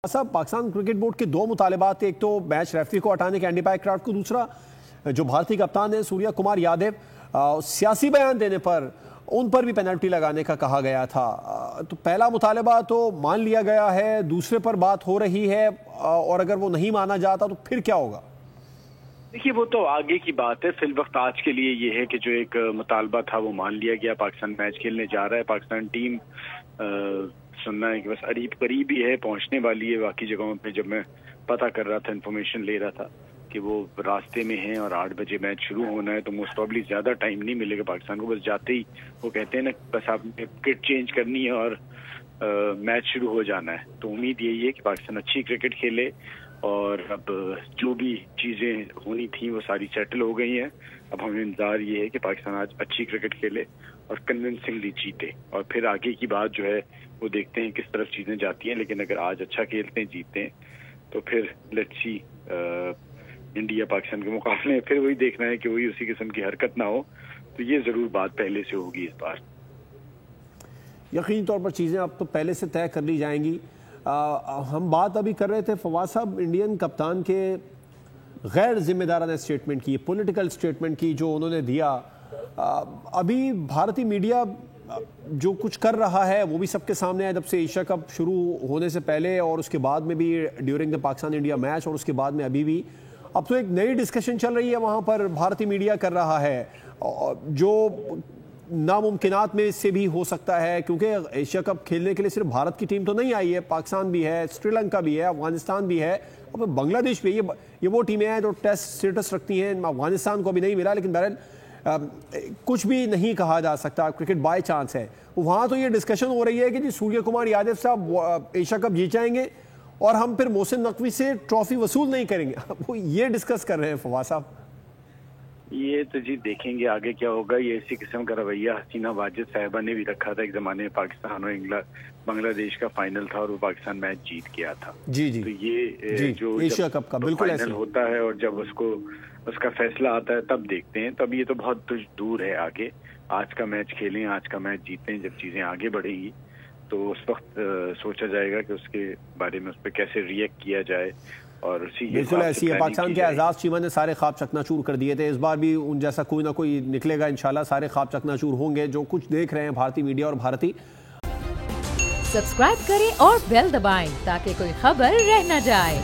साहब, Pakistan cricket board के दो मुतालबात थे। एक तो मैच रेफरी को हटाने के एंडी पाइक्राफ्ट को, दूसरा जो भारतीय कप्तान है सूर्या कुमार यादव, सियासी बयान देने पर उन पर भी पेनल्टी लगाने का कहा गया था। तो पहला मुतालबा तो मान लिया गया है, दूसरे पर बात हो रही है, और अगर वो नहीं माना जाता तो फिर क्या होगा? देखिए, वो तो आगे की बात है। फिल वक्त आज के लिए ये है कि जो एक मुतालबा था वो मान लिया गया। पाकिस्तान मैच खेलने जा रहा है। पाकिस्तान टीम सुनना है कि बस करीब ही है, पहुंचने वाली है। बाकी जगहों पे जब मैं पता कर रहा था, इन्फॉर्मेशन ले रहा था कि वो रास्ते में हैं और 8 बजे मैच शुरू होना है, तो मोस्ट प्रॉब्ली ज्यादा टाइम नहीं मिलेगा पाकिस्तान को। बस जाते ही वो कहते हैं ना, बस आपने किट चेंज करनी है और मैच शुरू हो जाना है। तो उम्मीद यही है कि पाकिस्तान अच्छी क्रिकेट खेले और अब जो भी चीजें होनी थी वो सारी सेटल हो गई हैं। अब हमें इंतजार ये है कि पाकिस्तान आज अच्छी क्रिकेट खेले और कन्विंसिंगली जीते, और फिर आगे की बात जो है वो देखते हैं किस तरफ चीजें जाती हैं। लेकिन अगर आज अच्छा खेलते हैं, जीतते हैं, तो फिर लेट्स सी इंडिया पाकिस्तान के मुकाबले फिर वही देखना है कि वही उसी किस्म की हरकत ना हो। तो ये जरूर बात पहले से होगी इस बार। यकीनी तौर पर चीज़ें अब तो पहले से तय कर ली जाएंगी। हम बात अभी कर रहे थे फवाद साहब, इंडियन कप्तान के गैर जिम्मेदाराना स्टेटमेंट की, पॉलिटिकल स्टेटमेंट की जो उन्होंने दिया। अभी भारतीय मीडिया जो कुछ कर रहा है वो भी सबके सामने है, जब से एशिया कप शुरू होने से पहले और उसके बाद में भी, during the Pakistan India match, और उसके बाद में अभी भी। अब तो एक नई डिस्कशन चल रही है वहाँ पर, भारतीय मीडिया कर रहा है जो नामुमकिनात में से भी हो सकता है, क्योंकि एशिया कप खेलने के लिए सिर्फ भारत की टीम तो नहीं आई है, पाकिस्तान भी है, श्रीलंका भी है, अफगानिस्तान भी है, और बांग्लादेश भी है। ये वो टीमें हैं जो टेस्ट स्टेटस रखती हैं। अफगानिस्तान को अभी नहीं मिला, लेकिन बहरहाल कुछ भी नहीं कहा जा सकता, क्रिकेट बाय चांस है। वहाँ तो ये डिस्कशन हो रही है कि जी सूर्य कुमार यादव साहब एशिया कप जीत जाएंगे और हम फिर मोहसिन नकवी से ट्रॉफी वसूल नहीं करेंगे। वो ये डिस्कस कर रहे हैं फवाद साहब। ये तो जी देखेंगे आगे क्या होगा। ये इसी किस्म का रवैया हसीना वाजिद साहिबा ने भी रखा था एक जमाने में। पाकिस्तान और बांग्लादेश का फाइनल था और वो पाकिस्तान मैच जीत गया था। जी जी। तो ये जी, जो एशिया कप का बिल्कुल फाइनल होता है और जब उसका फैसला आता है तब देखते हैं। तब ये तो बहुत दूर है आगे। आज का मैच खेलें, आज का मैच जीतें। जब चीजें आगे बढ़ेंगी तो उस वक्त सोचा जाएगा कि उसके बारे में, उस पर कैसे रिएक्ट किया जाए। और बिल्कुल ऐसी है। पाकिस्तान के एजाज चीमा ने सारे ख्वाब चकनाचूर कर दिए थे। इस बार भी उन जैसा कोई ना कोई निकलेगा इंशाल्लाह। सारे ख्वाब चकनाचूर होंगे जो कुछ देख रहे हैं भारतीय मीडिया और भारतीय। सब्सक्राइब करें और बेल दबाएं ताकि कोई खबर रह न जाए।